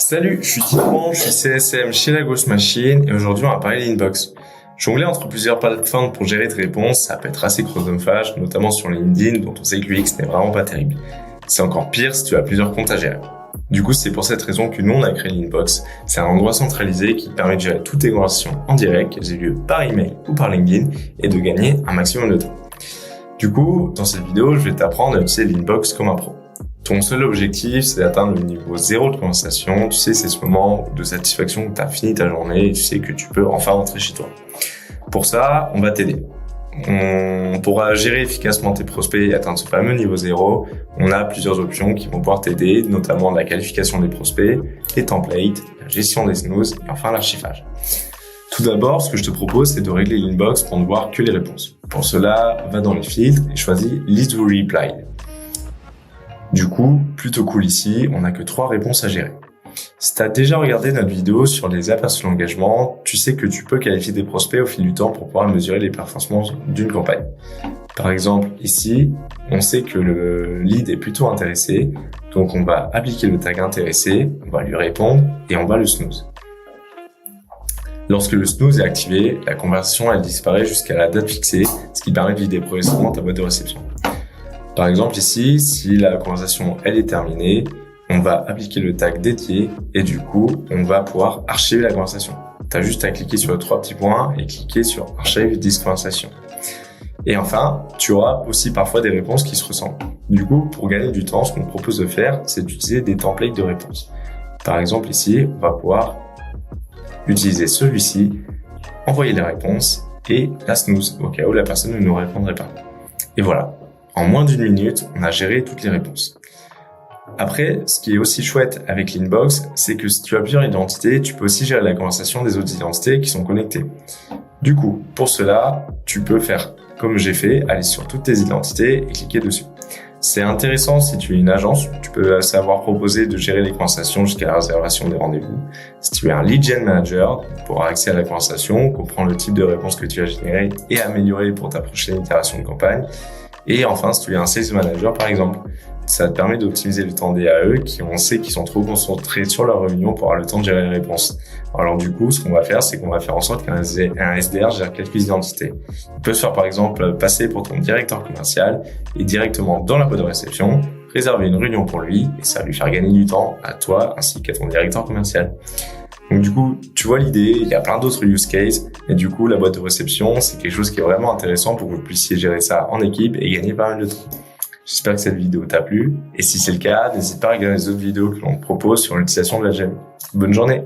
Salut, je suis Titouan, je suis CSM chez La Grosse Machine et aujourd'hui on va parler d'inbox. Jongler entre plusieurs plateformes pour gérer tes réponses, ça peut être assez chronophage, notamment sur LinkedIn dont on sait que l'UX n'est vraiment pas terrible. C'est encore pire si tu as plusieurs comptes à gérer. Du coup, c'est pour cette raison que nous on a créé l'inbox. C'est un endroit centralisé qui permet de gérer toutes tes conversations en direct, qu'elles aient lieu par email ou par LinkedIn et de gagner un maximum de temps. Du coup, dans cette vidéo, je vais t'apprendre à utiliser l'inbox comme un pro. Ton seul objectif, c'est d'atteindre le niveau 0 de conversation. Tu sais, c'est ce moment de satisfaction où tu as fini ta journée et tu sais que tu peux enfin rentrer chez toi. Pour ça, on va t'aider. On pourra gérer efficacement tes prospects et atteindre ce fameux niveau 0. On a plusieurs options qui vont pouvoir t'aider, notamment la qualification des prospects, les templates, la gestion des snooze et enfin l'archivage. Tout d'abord, ce que je te propose, c'est de régler l'inbox pour ne voir que les réponses. Pour cela, va dans les filtres et choisis List to Reply. Du coup, plutôt cool ici, on n'a que 3 réponses à gérer. Si tu as déjà regardé notre vidéo sur les aperçus d'engagement, tu sais que tu peux qualifier tes prospects au fil du temps pour pouvoir mesurer les performances d'une campagne. Par exemple, ici, on sait que le lead est plutôt intéressé, donc on va appliquer le tag intéressé, on va lui répondre et on va le snooze. Lorsque le snooze est activé, la conversation elle disparaît jusqu'à la date fixée, ce qui permet de vider progressivement ta boîte de réception. Par exemple ici, si la conversation elle est terminée, on va appliquer le tag dédié et du coup, on va pouvoir archiver la conversation. Tu as juste à cliquer sur les 3 petits points et cliquer sur Archive this conversation. Et enfin, tu auras aussi parfois des réponses qui se ressemblent. Du coup, pour gagner du temps, ce qu'on propose de faire, c'est d'utiliser des templates de réponses. Par exemple ici, on va pouvoir utiliser celui-ci, envoyer les réponses et la snooze au cas où la personne ne nous répondrait pas. Et voilà. En moins d'1 minute, on a géré toutes les réponses. Après, ce qui est aussi chouette avec l'inbox, c'est que si tu as plusieurs identités, tu peux aussi gérer la conversation des autres identités qui sont connectées. Du coup, pour cela, tu peux faire comme j'ai fait, aller sur toutes tes identités et cliquer dessus. C'est intéressant si tu es une agence, tu peux savoir proposer de gérer les conversations jusqu'à la réservation des rendez-vous. Si tu es un lead gen manager, tu pourras accéder à la conversation, comprendre le type de réponse que tu as généré et améliorer pour ta prochaine itération de campagne. Et enfin, si tu es un sales manager, par exemple, ça te permet d'optimiser le temps des AE qui, on sait, qui sont trop concentrés sur leur réunion pour avoir le temps de gérer les réponses. Alors du coup, ce qu'on va faire, c'est qu'on va faire en sorte qu'un SDR gère quelques identités. Il peut se faire par exemple passer pour ton directeur commercial et directement dans la boîte de réception, réserver une réunion pour lui et ça va lui faire gagner du temps à toi ainsi qu'à ton directeur commercial. Donc du coup, tu vois l'idée, il y a plein d'autres use cases, et du coup, la boîte de réception, c'est quelque chose qui est vraiment intéressant pour que vous puissiez gérer ça en équipe et gagner pas mal de temps. J'espère que cette vidéo t'a plu, et si c'est le cas, n'hésite pas à regarder les autres vidéos que l'on te propose sur l'utilisation de la GEM. Bonne journée!